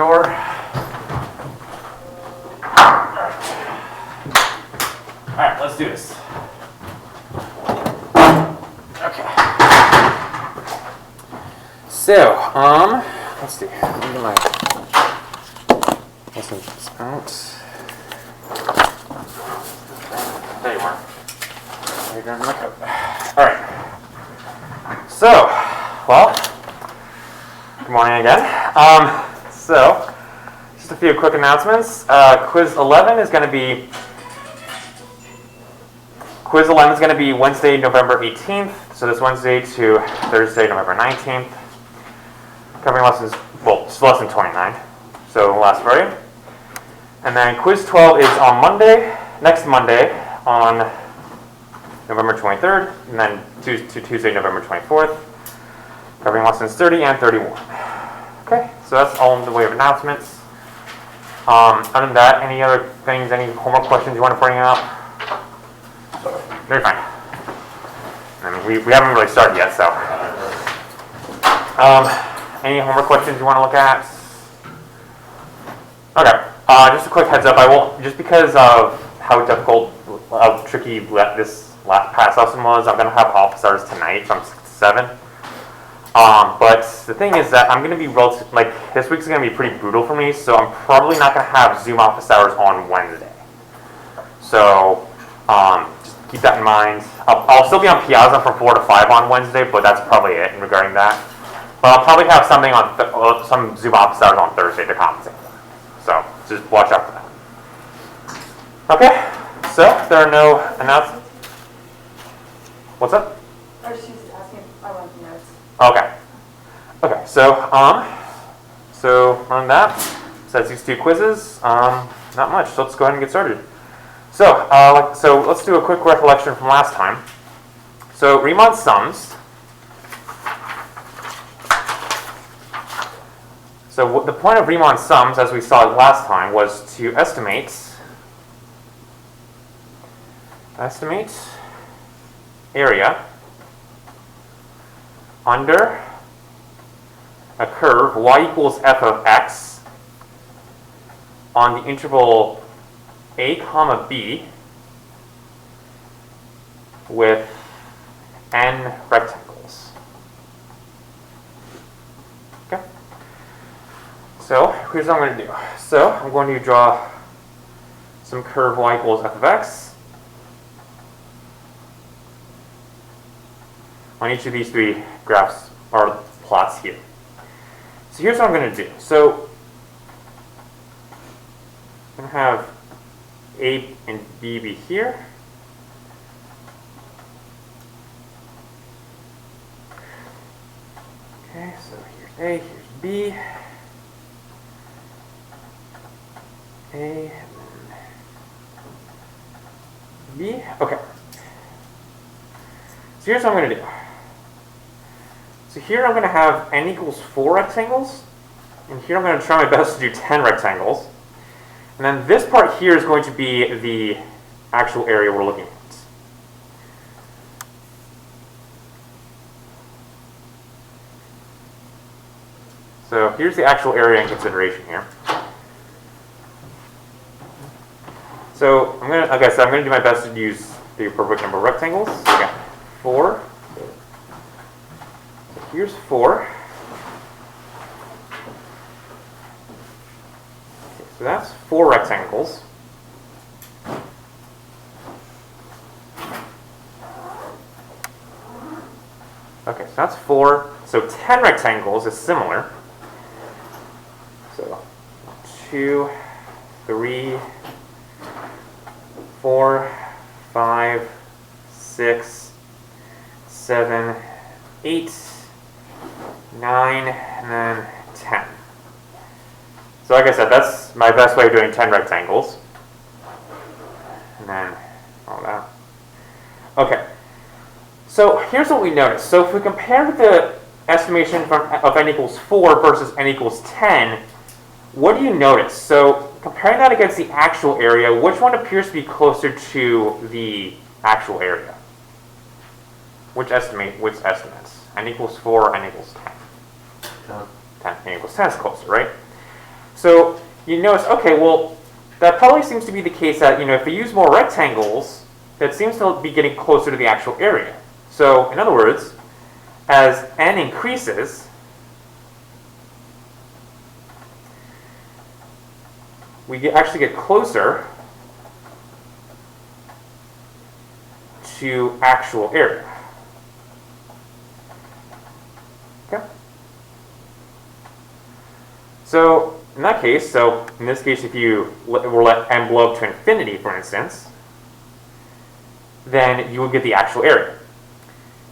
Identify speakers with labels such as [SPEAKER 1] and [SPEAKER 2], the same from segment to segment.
[SPEAKER 1] door. Alright, let's do this. Okay. So, let's see. Let me get my lessons out. There you are. There you go, my coat. Alright. So, well, good morning again. So, just a few quick announcements. Quiz 11 is going to be Wednesday, November 18th. So this Wednesday to Thursday, November 19th. Covering lessons, well, it's lesson 29. So last Friday. And then quiz 12 is on Monday, next Monday, on November 23rd, and then Tuesday, November 24th. Covering lessons 30 and 31. Okay, so that's all in the way of announcements. Other than that, any other things, any homework questions you want to bring up? Very fine. I mean, we haven't really started yet, so. Any homework questions you want to look at? Okay, just a quick heads up. I won't, just because of how difficult, how tricky this past lesson was, I'm going to have office hours tonight from 6 to 7. But the thing is that I'm going to be this week's going to be pretty brutal for me, so I'm probably not going to have Zoom office hours on Wednesday. So, just keep that in mind. I'll still be on Piazza from 4 to 5 on Wednesday, but that's probably it in regarding that. But I'll probably have something on some Zoom office hours on Thursday to compensate for. So, just watch out for that. Okay, so if there are no announcements. What's up?
[SPEAKER 2] Oh, she's asking if I want the notes.
[SPEAKER 1] Okay. Okay. So on that, so that's these two quizzes. Not much. So let's go ahead and get started. So let's do a quick recollection from last time. So Riemann sums. So the point of Riemann sums, as we saw last time, was to estimate area under a curve y equals f of x on the interval a comma b with n rectangles. Okay. So here's what I'm going to do. So I'm going to draw some curve y equals f of x on each of these three graphs or plots here. So here's what I'm going to do. So I'm going to have A and B be here. Okay, so here's A, here's B. A and B. Okay. So here's what I'm going to do. So here I'm going to have n equals 4 rectangles, and here I'm going to try my best to do 10 rectangles. And then this part here is going to be the actual area we're looking at. So here's the actual area in consideration here. So I'm going to, like I said, I'm going to do my best to use the appropriate number of rectangles. So again, 4. Here's 4. Okay, so that's 4 rectangles. Okay, so that's 4. So 10 rectangles is similar. So 2, 3, 4, 5, 6, 7, 8, 9, and then 10. So like I said, that's my best way of doing 10 rectangles. And then all that. Okay. So here's what we notice. So if we compare the estimation of n equals 4 versus n equals 10, what do you notice? So comparing that against the actual area, which one appears to be closer to the actual area? Which estimates? N equals 4, n equals 10. 10. N equals 10 is closer, right? So you notice, okay, well, that probably seems to be the case that, if we use more rectangles, that seems to be getting closer to the actual area. So in other words, as n increases, we actually get closer to actual area. Okay. So in that case, in this case, if you were let n blow up to infinity, for instance, then you would get the actual area.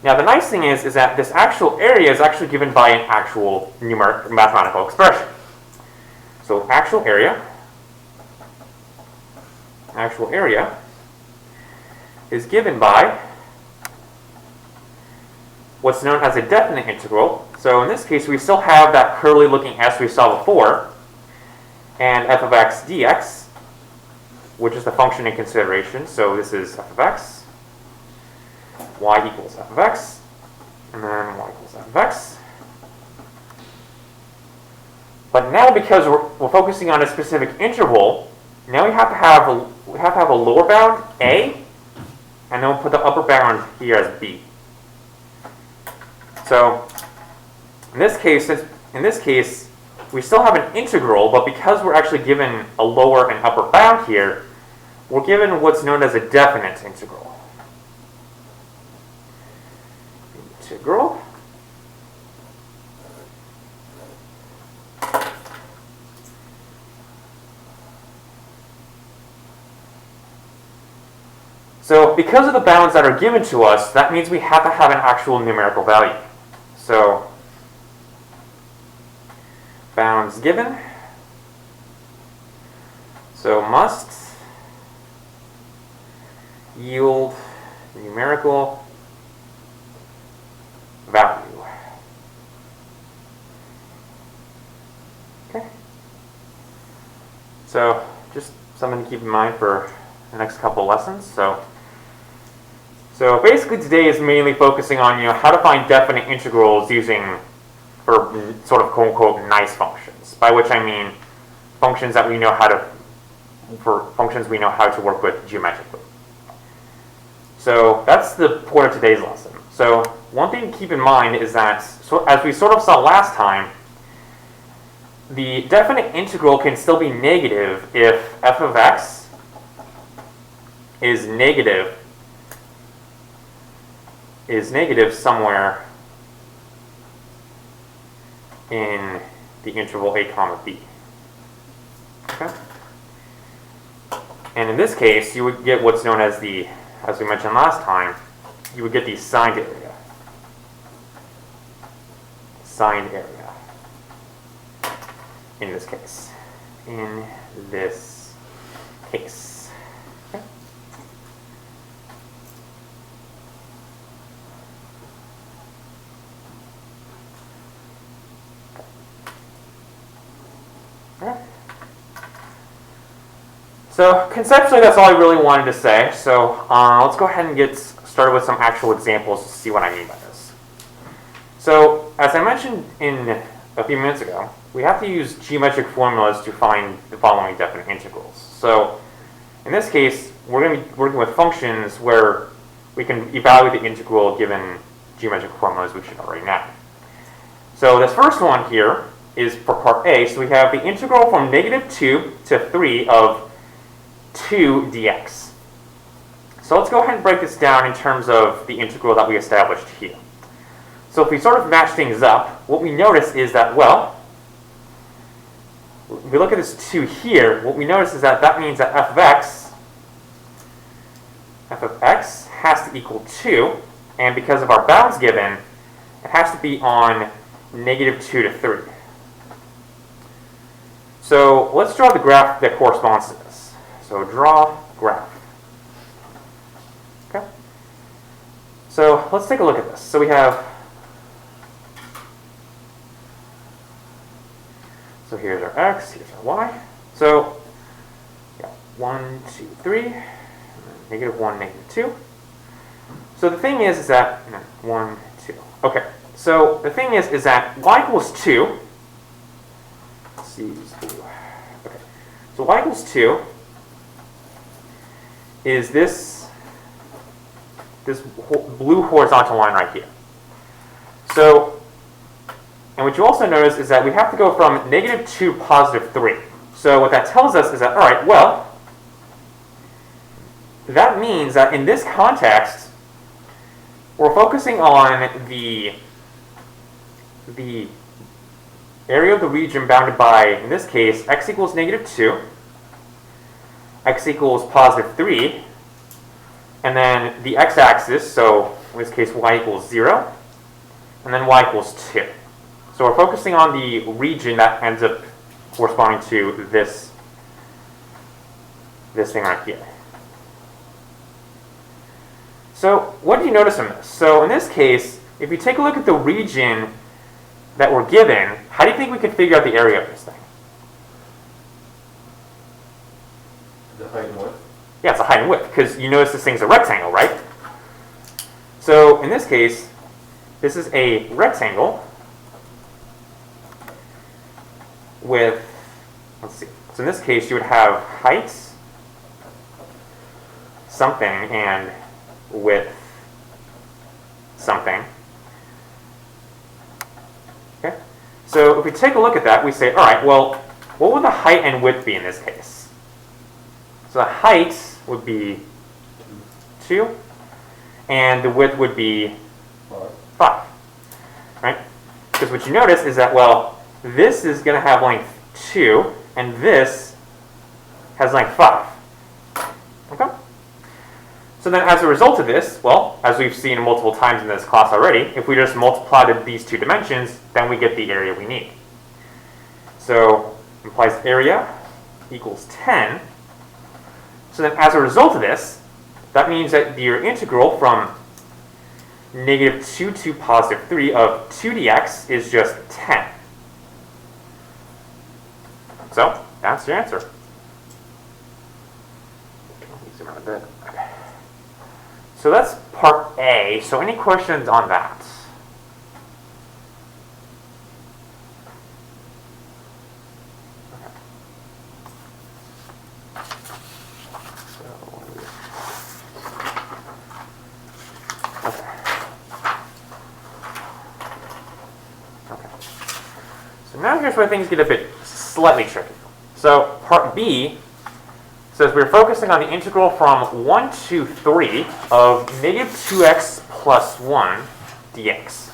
[SPEAKER 1] Now the nice thing is that this actual area is actually given by an actual numeric mathematical expression. So actual area is given by what's known as a definite integral. So in this case, we still have that curly looking s we saw before, and f of x dx, which is the function in consideration. So this is f of x, y equals f of x, and then y equals f of x. But now, because we're focusing on a specific interval, now we have to have a lower bound a, and then we'll put the upper bound here as b. So in this case, we still have an integral, but because we're actually given a lower and upper bound here, we're given what's known as a definite integral. So because of the bounds that are given to us, that means we have to have an actual numerical value. So bounds given, so must yield numerical value. Okay. So just something to keep in mind for the next couple of lessons. So basically today is mainly focusing on how to find definite integrals using for sort of quote unquote nice functions, by which I mean functions that we know how to work with geometrically. So that's the point of today's lesson. So one thing to keep in mind is that, as we sort of saw last time, the definite integral can still be negative if f of x is negative somewhere in the interval a comma b. Okay? And in this case, you would get what's known as as we mentioned last time, you would get the signed area. Signed area. In this case. Okay. Alright. So conceptually, that's all I really wanted to say. So let's go ahead and get started with some actual examples to see what I mean by this. So as I mentioned a few minutes ago, we have to use geometric formulas to find the following definite integrals. So in this case, we're going to be working with functions where we can evaluate the integral given geometric formulas we should know right now. So this first one here is for part A. So we have the integral from -2 to 3 of 2 dx. So let's go ahead and break this down in terms of the integral that we established here. So if we sort of match things up, what we notice is that, well, if we look at this 2 here, what we notice is that means that f of x has to equal 2, and because of our bounds given, it has to be on -2 to 3. So let's draw the graph that corresponds to this. So draw graph. Okay. So let's take a look at this. So we have, so here's our x, here's our y. So yeah, 1, 2, 3, and then -1, -2. So the thing is that, 1, 2. Okay. So the thing is that y equals 2 C is blue. Okay. So y equals 2 is this blue horizontal line right here. So, and what you also notice is that we have to go from -2 to +3. So what that tells us is that, all right, well, that means that in this context, we're focusing on the area of the region bounded by, in this case, x equals -2, x equals +3, and then the x-axis, so in this case y equals 0, and then y equals 2. So we're focusing on the region that ends up corresponding to this thing right here. So what do you notice from this? So in this case, if you take a look at the region that we're given, how do you think we could figure out the area of this thing?
[SPEAKER 3] The height and width?
[SPEAKER 1] Yeah, it's a height and width, because you notice this thing's a rectangle, right? So in this case, this is a rectangle with, let's see, so in this case you would have height something and width something. Okay? So if we take a look at that, we say, all right, well, what would the height and width be in this case? So the height would be 2, and the width would be 5. Right? Because what you notice is that, well, this is going to have length 2, and this has length 5. Okay? So then as a result of this, well, as we've seen multiple times in this class already, if we just multiplied these two dimensions, then we get the area we need. So implies area equals 10. So then as a result of this, that means that your integral from -2 to +3 of 2 dx is just 10. So that's your answer. Zoom out a bit. Okay. So that's part A. So any questions on that? Now here's where things get a bit slightly tricky. So part B says we're focusing on the integral from 1 to 3 of -2x plus 1 dx.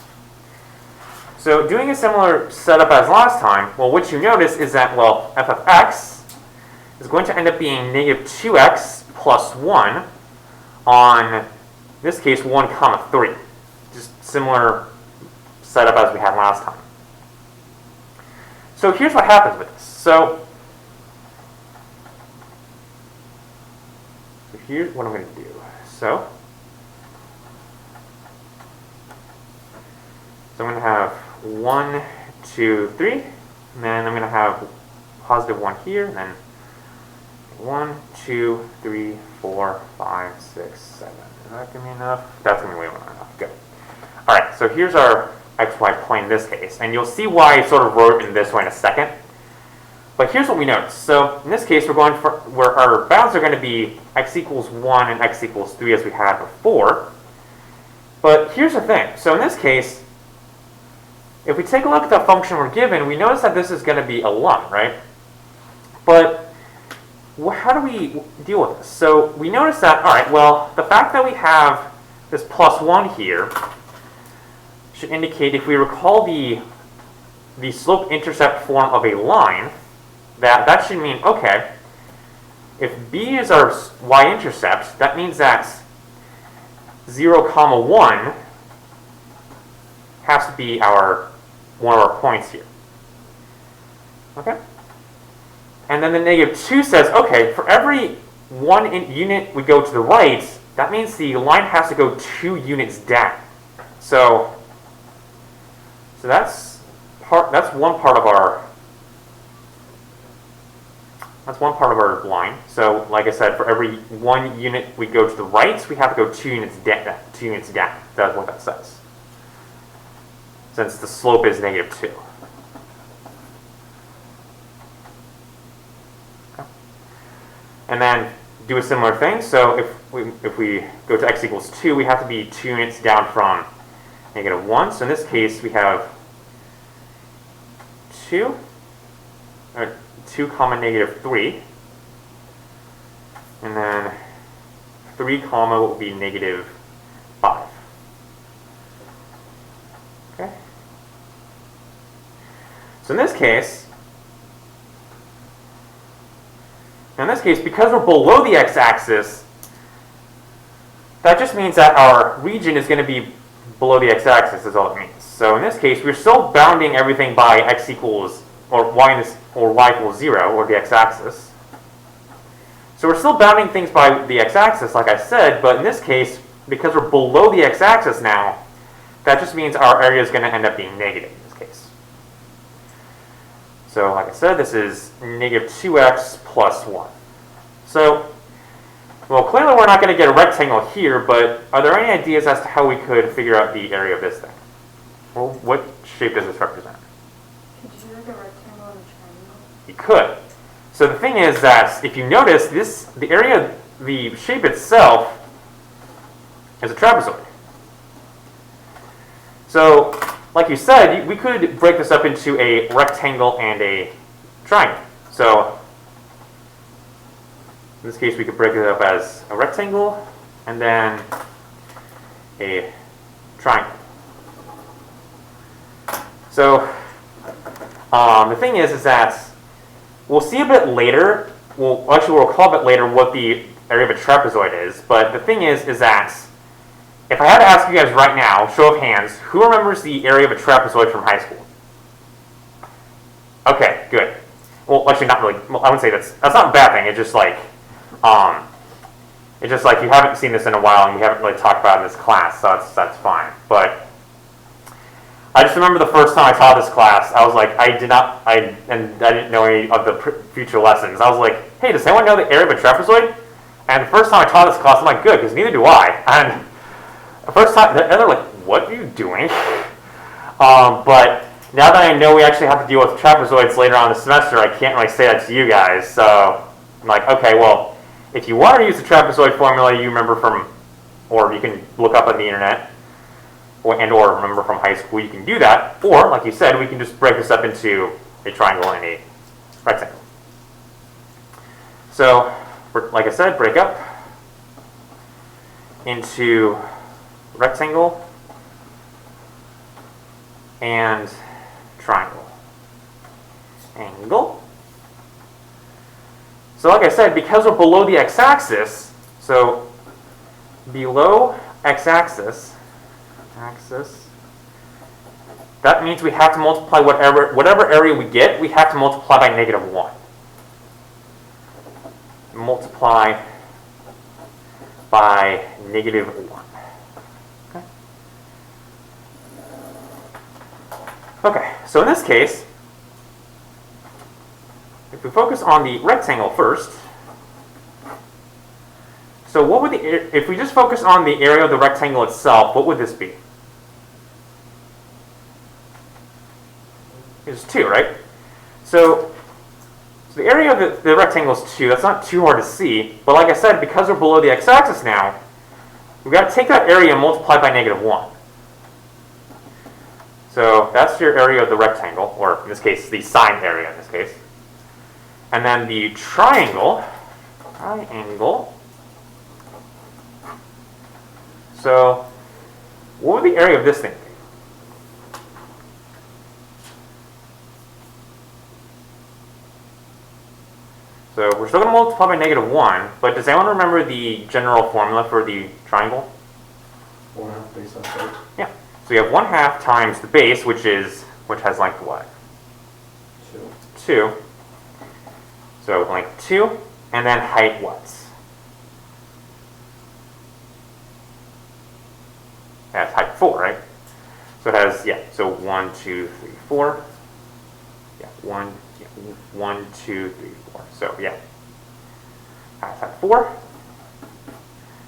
[SPEAKER 1] So doing a similar setup as last time, well, what you notice is that, well, f of x is going to end up being -2x plus 1 on, in this case, 1 comma 3. Just similar setup as we had last time. So here's what happens with this. So here's what I'm going to do. So I'm going to have 1, 2, 3, and then I'm going to have +1 here, and then 1, 2, 3, 4, 5, 6, 7. Is that going to be enough? That's going to be way more than enough. Good. All right, so here's our xy plane in this case, and you'll see why I sort of wrote it in this way in a second. But here's what we notice. So in this case, we're going for where our bounds are going to be x equals 1 and x equals 3 as we had before. But here's the thing. So in this case, if we take a look at the function we're given, we notice that this is going to be a line, right? But how do we deal with this? So we notice that, all right, well, the fact that we have this +1 here should indicate, if we recall the slope-intercept form of a line, that should mean, okay, if B is our y-intercept, that means that 0, 1 has to be one of our points here. Okay? And then the -2 says, okay, for every 1 unit we go to the right, that means the line has to go 2 units down. So that's one part of our line. So like I said, for every 1 unit we go to the right, we have to go 2 units down. 2 units down. That's what that says. Since the slope is -2. and then do a similar thing. So if we go to x equals 2, we have to be 2 units down from -1. So in this case, we have 2 comma -3, and then 3 comma will be -5. Okay. So in this case, because we're below the x-axis, that just means that our region is going to be below the x-axis, is all it means. So in this case, we're still bounding everything by x equals, or y equals 0, or the x-axis. So we're still bounding things by the x-axis, like I said, but in this case, because we're below the x-axis now, that just means our area is going to end up being negative in this case. So like I said, this is -2x plus 1. So, well, clearly we're not going to get a rectangle here, but are there any ideas as to how we could figure out the area of this thing? Well, what shape does this represent?
[SPEAKER 2] Could you do like a rectangle and a triangle?
[SPEAKER 1] You could. So the thing is that if you notice, the area, the shape itself is a trapezoid. So, like you said, we could break this up into a rectangle and a triangle. So, in this case, we could break it up as a rectangle and then a triangle. So, the thing is that we'll see a bit later. We'll call a bit later what the area of a trapezoid is. But the thing is that if I had to ask you guys right now, show of hands, who remembers the area of a trapezoid from high school? Okay, good. Well, actually, not really. Well, I wouldn't say that's not a bad thing. It's just like you haven't seen this in a while and we haven't really talked about it in this class, so that's fine. But I just remember the first time I taught this class, I was like, I didn't know any of the future lessons. I was like, hey, does anyone know the area of a trapezoid? And the first time I taught this class, I'm like, good, because neither do I. And the first time, and they're like, what are you doing? But now that I know we actually have to deal with trapezoids later on in the semester, I can't really say that to you guys. So I'm like, okay, well, if you want to use the trapezoid formula you remember from, or you can look up on the internet, or remember from high school, you can do that. Or, like you said, we can just break this up into a triangle and a rectangle. So, like I said, break up into rectangle and triangle. Angle. So like I said, because we're below the x-axis, so below x-axis, that means we have to multiply whatever area we get, we have to multiply by -1. Multiply by -1. Okay, so in this case, if we focus on the rectangle first, so what would if we just focus on the area of the rectangle itself, what would this be? It's 2, right? So the area of the rectangle is 2. That's not too hard to see. But like I said, because we're below the x-axis now, we've got to take that area and multiply by -1. So that's your area of the rectangle, or in this case, the sine area in this case. And then the triangle. So what would the area of this thing be? So we're still going to multiply by -1, but does anyone remember the general formula for the triangle?
[SPEAKER 3] 1/2 base on height.
[SPEAKER 1] Yeah. So we have 1/2 times the base, which has length what? 2. So length 2, and then height what? That's height 4, right? So it has, so 1, 2, 3, 4. 1, 2, 3, 4. So that's height 4.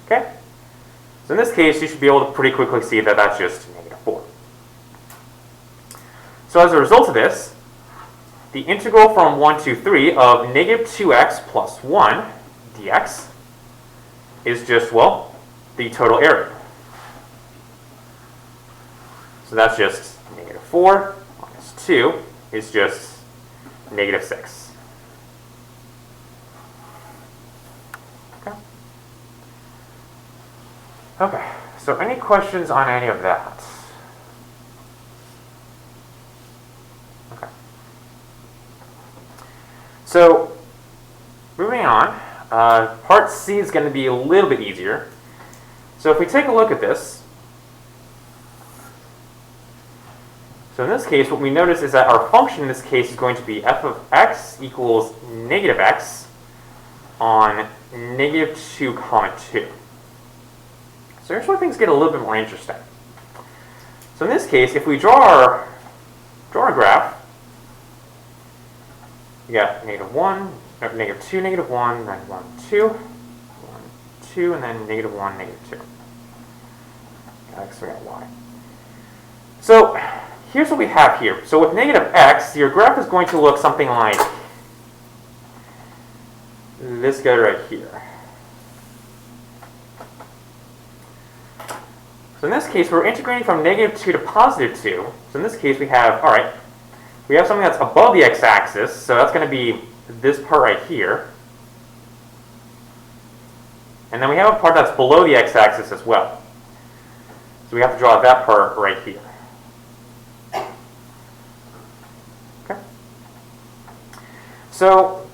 [SPEAKER 1] Okay. So in this case, you should be able to pretty quickly see that that's just -4. So as a result of this, the integral from 1 to 3 of -2x plus 1 dx is just, well, the total area. So that's just negative 4 minus 2 is just negative 6. Okay. Okay, so any questions on any of that? Okay. So, moving on, part C is going to be a little bit easier. So if we take a look at this, so in this case, what we notice is that our function in this case is going to be f of x equals negative x on negative 2 comma 2. So here's where things get a little bit more interesting. So in this case, if we draw our graph, you got negative 1, negative 2, negative 1, then 1, 2, 1, 2, and then negative 1, negative 2. X, we got y. So here's what we have here. So with negative x, your graph is going to look something like this guy right here. So in this case, we're integrating from negative 2 to positive 2. So in this case, we have, all right, we have something that's above the x-axis. So that's going to be this part right here. And then we have a part that's below the x-axis as well. So we have to draw that part right here. Okay. So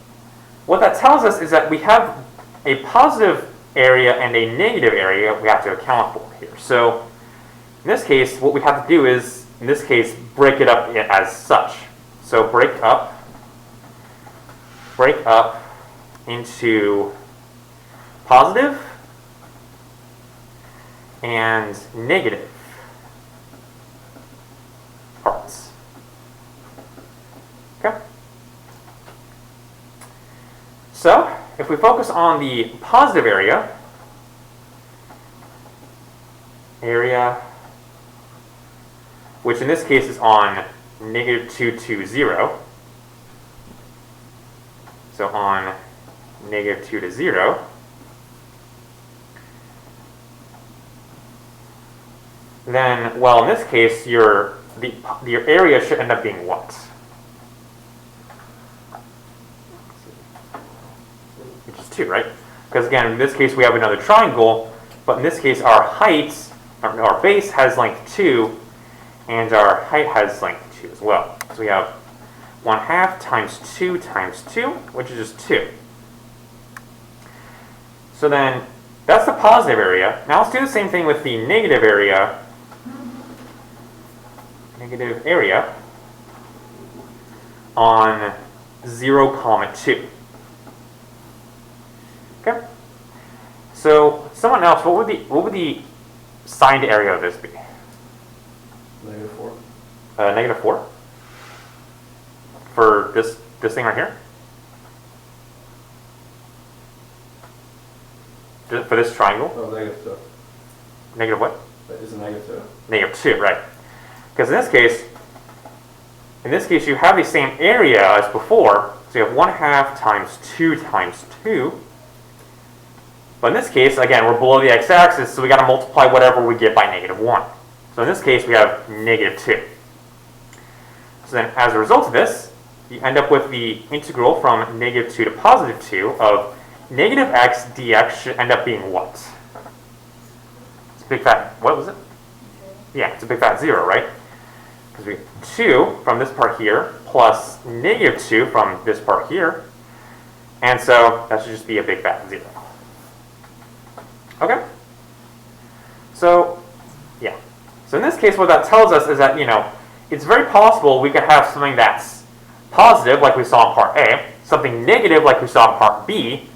[SPEAKER 1] what that tells us is that we have a positive area and a negative area we have to account for here. So in this case, what we have to do is, in this case, break it up as such. So break up into positive and negative parts. Okay? So, if we focus on the positive area, which in this case is on negative 2 to 0, so on negative 2 to 0, then, well, in this case, your area should end up being what? Which is 2, right? Because again, in this case, we have another triangle, but in this case, our height, our base has length 2, and our height has length 2 as well. So we have 1/2 times 2 times 2, which is just 2. So then, that's the positive area. Now let's do the same thing with the negative area. Negative area on 0 comma 2. Okay. So someone else, what would the signed area of this be?
[SPEAKER 3] Negative 4.
[SPEAKER 1] Negative 4 for this thing right here. For this triangle.
[SPEAKER 3] Oh, negative 2.
[SPEAKER 1] Negative what?
[SPEAKER 3] That is a negative 2.
[SPEAKER 1] Negative 2, right? Because in this case, you have the same area as before. So you have 1/2 times 2 times 2. But in this case, again, we're below the x-axis, so we got to multiply whatever we get by negative 1. So in this case, we have negative 2. So then, as a result of this, you end up with the integral from negative 2 to positive 2 of negative x dx should end up being what? It's a big fat, what was it? Yeah, it's a big fat 0, right? Because we have 2 from this part here plus negative 2 from this part here. And so that should just be a big fat 0. Okay? So, yeah. So in this case, what that tells us is that, it's very possible we could have something that's positive, like we saw in part A, something negative, like we saw in part B,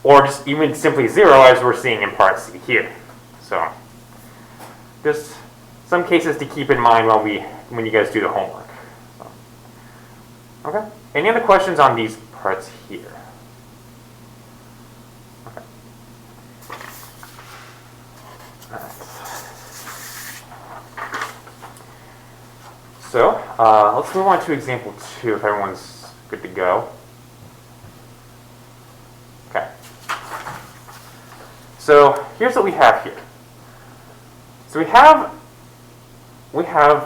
[SPEAKER 1] or just even simply 0, as we're seeing in part C here. So, just some cases to keep in mind when you guys do the homework. So, okay? Any other questions on these parts here? Okay. All right. So, let's move on to example 2 if everyone's good to go. Okay. So here's what we have here. So we have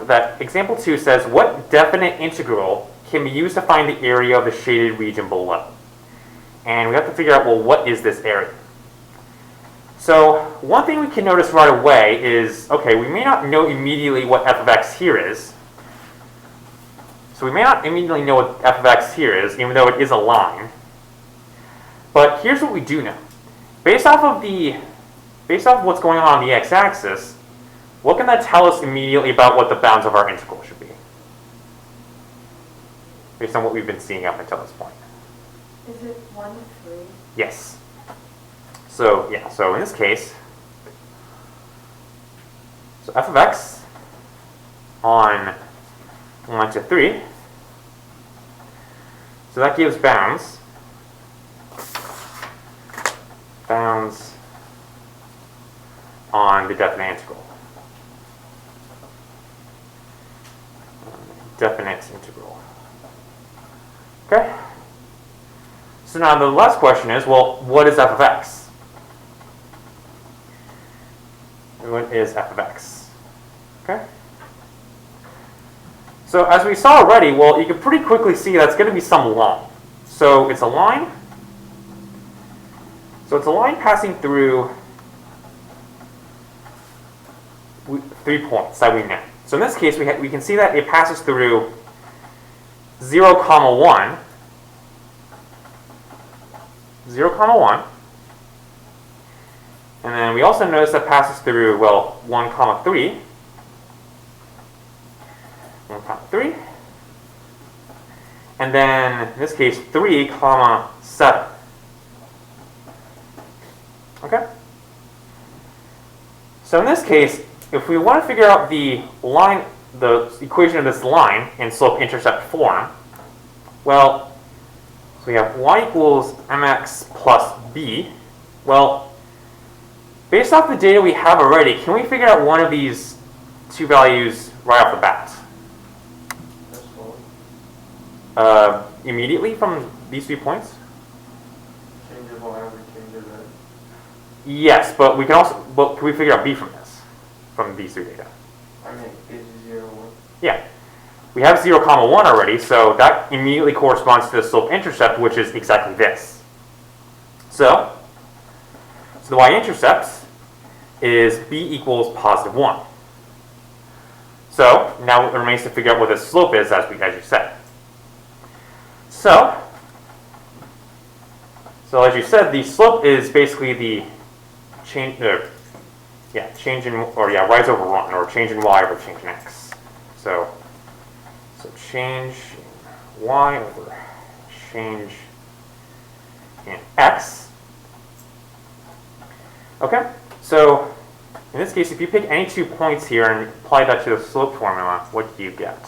[SPEAKER 1] that example 2 says, what definite integral can be used to find the area of the shaded region below? And we have to figure out, well, what is this area? So one thing we can notice right away is, okay, we may not know immediately what f of x here is. So we may not immediately know what f of x here is, even though it is a line. But here's what we do know. Based off of what's going on the x-axis, what can that tell us immediately about what the bounds of our integral should be? Based on what we've been seeing up until this point.
[SPEAKER 2] Is it 1 to 3?
[SPEAKER 1] Yes. So yeah, so in this case, so f of x on 1 to 3, so that gives bounds on the definite integral. Definite integral. Okay? So now the last question is, well, what is f of x? What is f of x? Okay? So as we saw already, well, you can pretty quickly see that's going to be some line. So it's a line. So it's a line passing through 3 points that we know. So in this case, we can see that it passes through 0, 1, 0, 1, and then we also notice that passes through, well, 1, 3, 1, 3, and then in this case 3, 7. Okay? So in this case, if we want to figure out the equation of this line in slope-intercept form, well, so we have y equals mx plus b. Well, based off the data we have already, can we figure out one of these two values right off the bat? Immediately from these 3 points?
[SPEAKER 3] Change of y over change of x.
[SPEAKER 1] Yes, but we can also, but can we figure out b from this? From these 3 data?
[SPEAKER 3] I mean, is 0, 1.
[SPEAKER 1] Yeah. We have 0, 1 already, so that immediately corresponds to the slope-intercept, which is exactly this. So the y-intercept is b equals positive 1. So now it remains to figure out what the slope is, as you said. So as you said, the slope is basically the change in, rise over run, or change in y over change in x. So change in y over change in x. Okay, so in this case, if you pick any 2 points here and apply that to the slope formula, what do you get?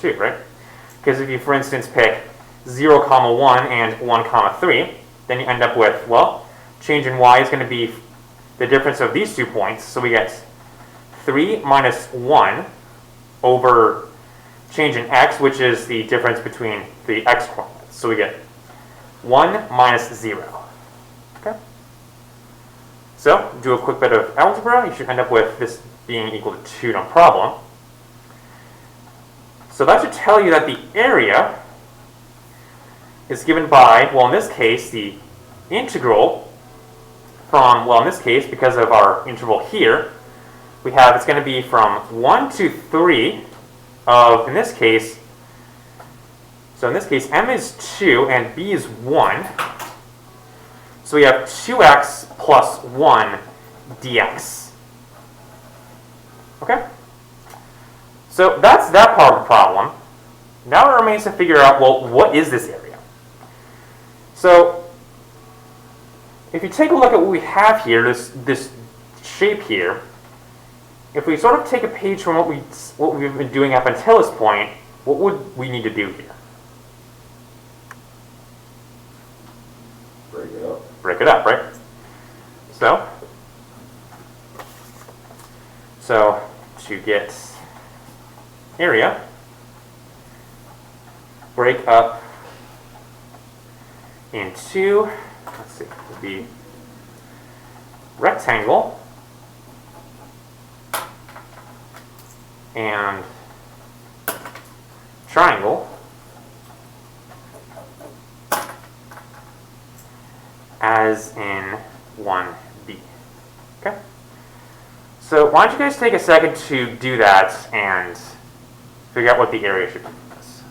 [SPEAKER 1] 2, right? Because if you, for instance, pick 0, 1 and 1, 3, then you end up with, well, change in y is going to be the difference of these 2 points, so we get 3 minus 1 over change in x, which is the difference between the x coordinates. So we get 1 minus 0. Okay? So do a quick bit of algebra. You should end up with this being equal to 2, no problem. So that should tell you that the area is given by, well, in this case, the integral from, well, in this case, because of our interval here, we have, it's going to be from 1 to 3 of, in this case, so in this case, m is 2 and b is 1. So we have 2x plus 1 dx. Okay? So that's that part of the problem. Now it remains to figure out, well, what is this area? So if you take a look at what we have here, this shape here, if we sort of take a page from what we've been doing up until this point, what would we need to do here?
[SPEAKER 3] Break it up.
[SPEAKER 1] Break it up, right? So to get area, break up into, let's see, would be rectangle and triangle as in 1b. Okay? So why don't you guys take a second to do that and figure out what the area should be for this.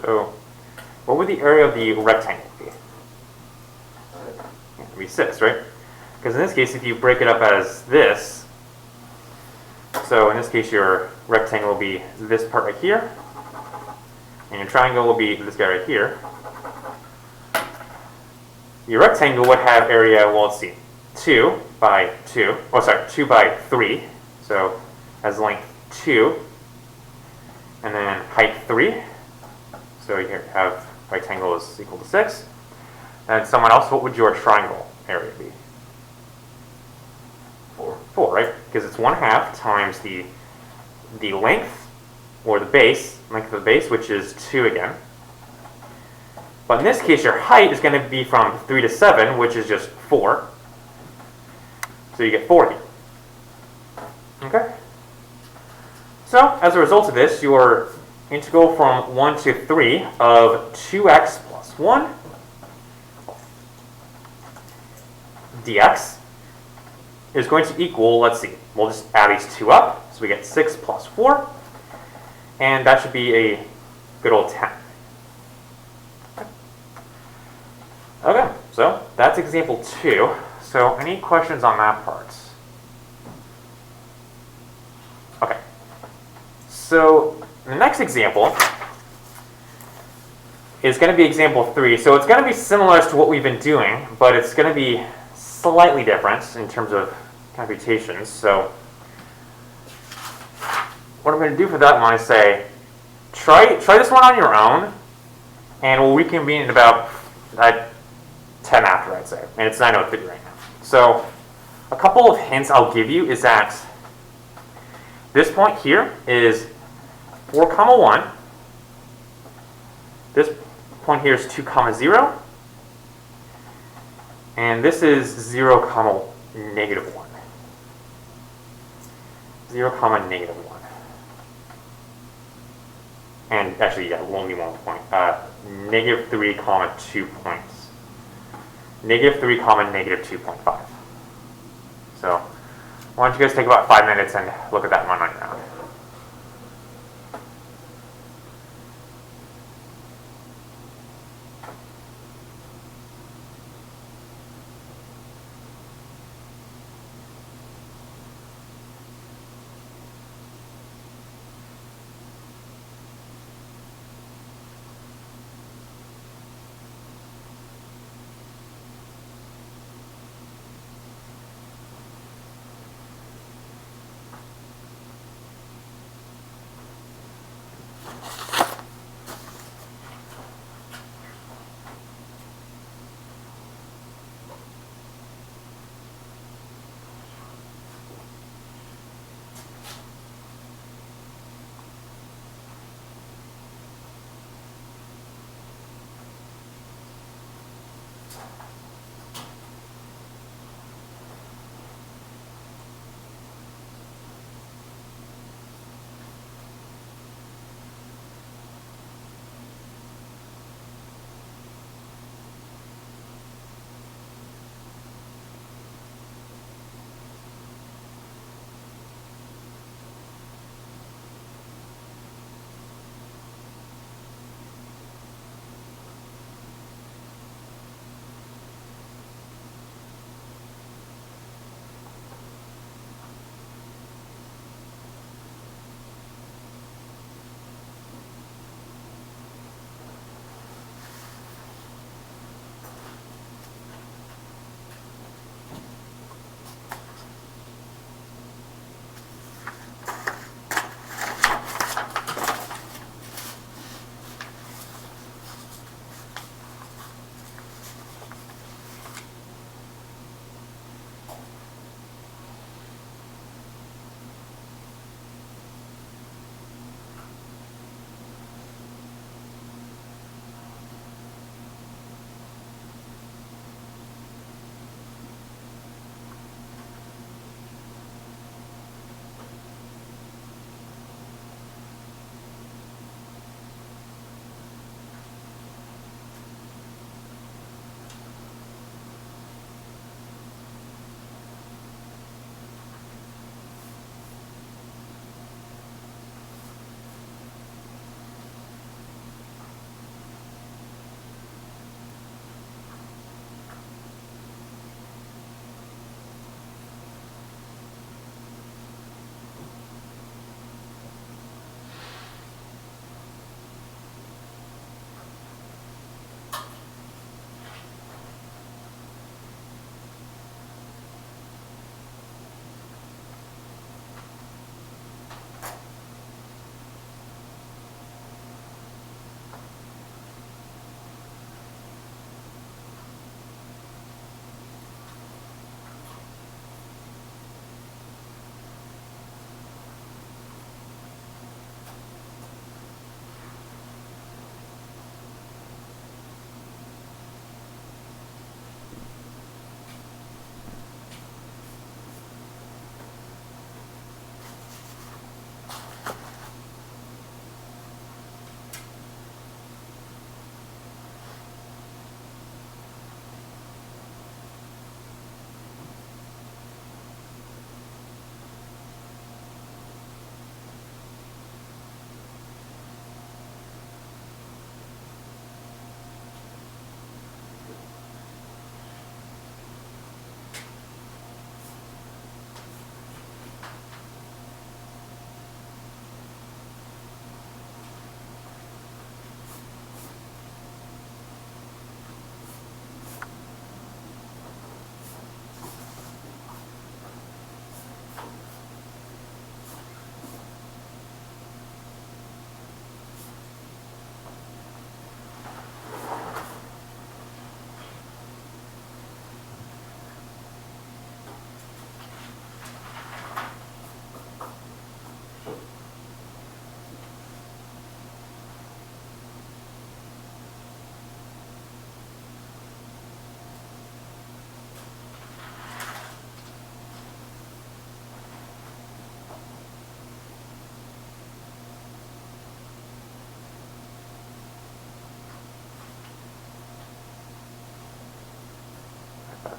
[SPEAKER 1] So what would the area of the rectangle be? Yeah, it would be 6, right? Because in this case, if you break it up as this, so in this case your rectangle will be this part right here, and your triangle will be this guy right here. Your rectangle would have area, well, let's see, 2 by 2, oh sorry, 2 by 3, so has length 2, and then height 3. So you have rectangle is equal to 6. And someone else, what would your triangle area be?
[SPEAKER 3] 4.
[SPEAKER 1] 4, right? Because it's 1/2 times the length, or the base, length of the base, which is 2 again. But in this case, your height is going to be from 3 to 7, which is just 4. So you get 4 here. Okay? So, as a result of this, your integral from 1 to 3 of 2x plus 1 dx is going to equal, let's see, we'll just add these two up. So we get 6 plus 4, and that should be a good old 10. Okay, so that's example 2. So any questions on that part? Okay, so the next example is going to be example 3. So it's going to be similar as to what we've been doing, but it's going to be slightly different in terms of computations. So what I'm going to do for that one is say, try this one on your own, and we'll reconvene in about 10 after, I'd say. And it's 9:03 right now. So a couple of hints I'll give you is that this point here is 4, 1. This point here is 2, 0. And this is 0, negative 1. 0, negative 1. And actually, yeah, we'll only 1 point. Negative 3, 2 points. Negative 3, negative 2.5. So why don't you guys take about 5 minutes and look at that one on your own.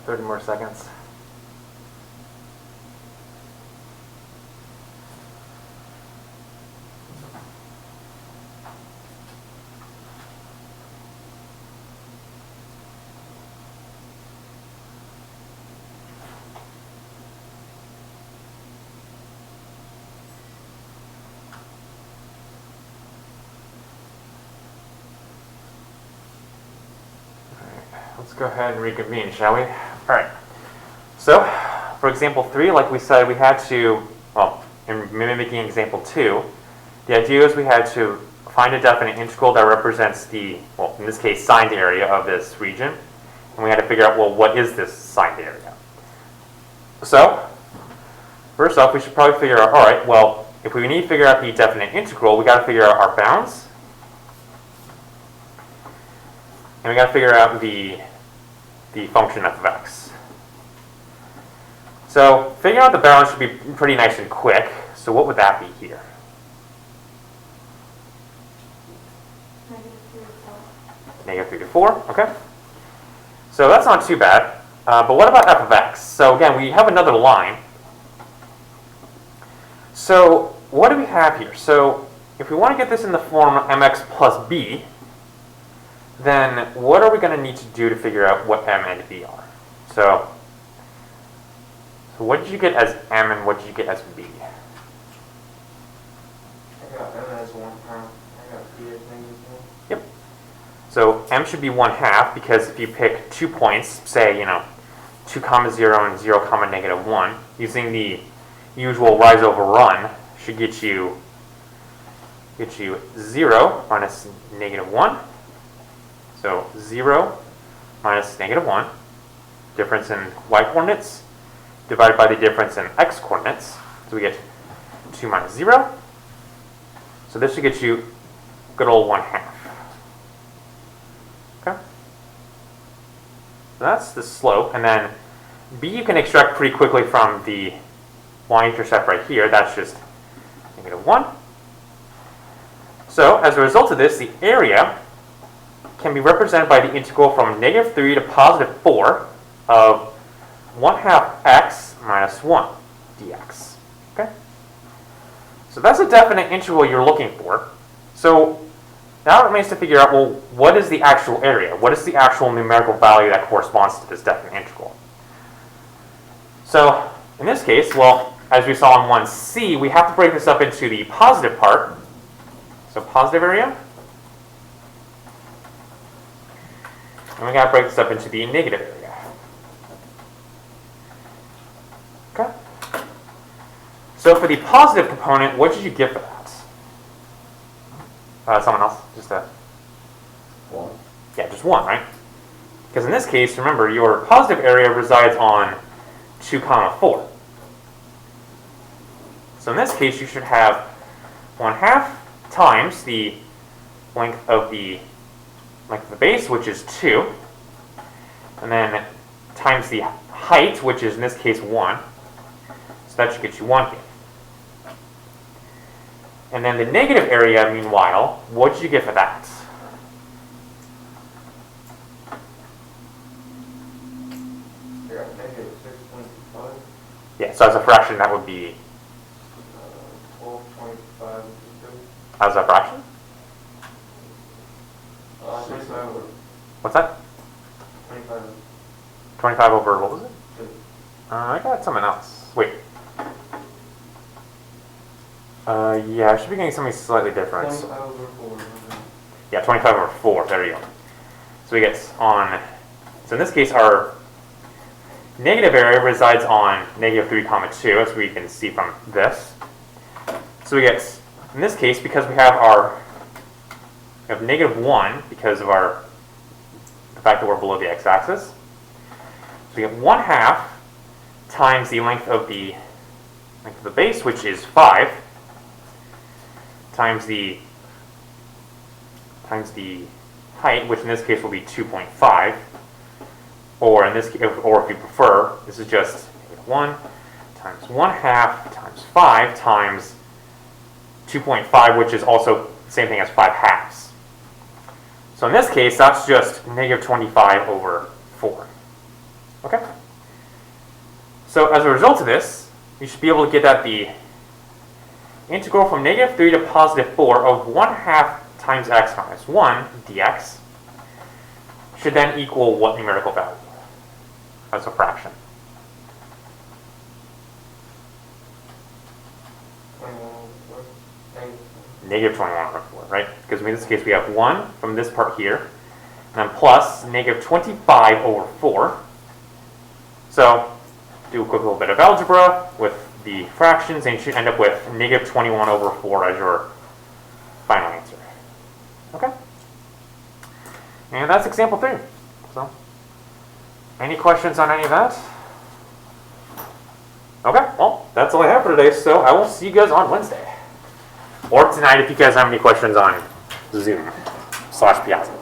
[SPEAKER 1] 30 more seconds. Let's go ahead and reconvene, shall we? All right. So, for example 3, like we said, we had to, well, in mimicking example 2, the idea is we had to find a definite integral that represents the, well, in this case, signed area of this region. And we had to figure out, well, what is this signed area? So, first off, we should probably figure out, all right, well, if we need to figure out the definite integral, we got to figure out our bounds. And we got to figure out the function f of x. So figuring out the bounds should be pretty nice and quick. So what would that be here?
[SPEAKER 2] -3 to 4.
[SPEAKER 1] -3 to 4, okay. So that's not too bad. But what about f of x? So again, we have another line. So what do we have here? So if we want to get this in the form mx plus b, then what are we going to need to do to figure out what m and b are? So what did you get as m and what did you get as b?
[SPEAKER 3] I got M as 1/2. I got B as -1.
[SPEAKER 1] Yep. So m should be 1/2 because if you pick 2 points, say, 2 comma 0 and 0 comma -1, using the usual rise over run should get you 0 minus -1. So 0 minus -1, difference in y coordinates, divided by the difference in x coordinates. So we get 2 minus 0. So this should get you good old 1/2. Okay? So that's the slope. And then b you can extract pretty quickly from the y-intercept right here. That's just -1. So as a result of this, the area can be represented by the integral from -3 to +4 of 1/2 x minus 1 dx. Okay? So that's a definite integral you're looking for. So now it remains to figure out, well, what is the actual area? What is the actual numerical value that corresponds to this definite integral? So in this case, well, as we saw in 1c, we have to break this up into the positive part. So positive area. And we got to break this up into the negative area. Okay? So for the positive component, what did you get for that? Someone else? Just a...
[SPEAKER 3] 1.
[SPEAKER 1] Yeah, just 1, right? Because in this case, remember, your positive area resides on 2 comma 4. So in this case, you should have 1/2 times the length of the base, which is 2, and then times the height, which is in this case 1. So that should get you 1 here. And then the negative area, meanwhile, what did you get for that?
[SPEAKER 3] I got -6.5.
[SPEAKER 1] Yeah, so as a fraction, that would be,
[SPEAKER 3] 12.5.
[SPEAKER 1] as a fraction?
[SPEAKER 3] 25 over
[SPEAKER 1] What's that?
[SPEAKER 3] 25.
[SPEAKER 1] 25 over, what was it?
[SPEAKER 3] 2.
[SPEAKER 1] I got something else. Wait. Yeah, I should be getting something slightly different.
[SPEAKER 3] 25 over 4.
[SPEAKER 1] Yeah, 25 over 4. There you go. So we get so in this case, our negative area resides on -3 comma 2, as we can see from this. So we get, in this case, because we have -1 because of the fact that we're below the x-axis. So we get 1/2 times the length of the base, which is 5, times the height, which in this case will be 2.5, or in this case, or if you prefer, this is just 1 times 1/2 times 5 times 2.5, which is also the same thing as 5/2. So in this case, that's just -25 over 4. Okay? So as a result of this, you should be able to get that the integral from negative 3 to positive 4 of 1/2 times x minus 1 dx should then equal what numerical value as a fraction?
[SPEAKER 3] 21,
[SPEAKER 1] Negative 21 over 4, right? Because in this case we have 1 from this part here, and then plus negative 25 over 4. So do a quick little bit of algebra with the fractions, and you should end up with negative 21 over 4 as your final answer. Okay? And that's example 3. So, any questions on any of that? Okay, well, that's all I have for today, so I will see you guys on Wednesday. Or tonight if you guys have any questions on Zoom/Piazza.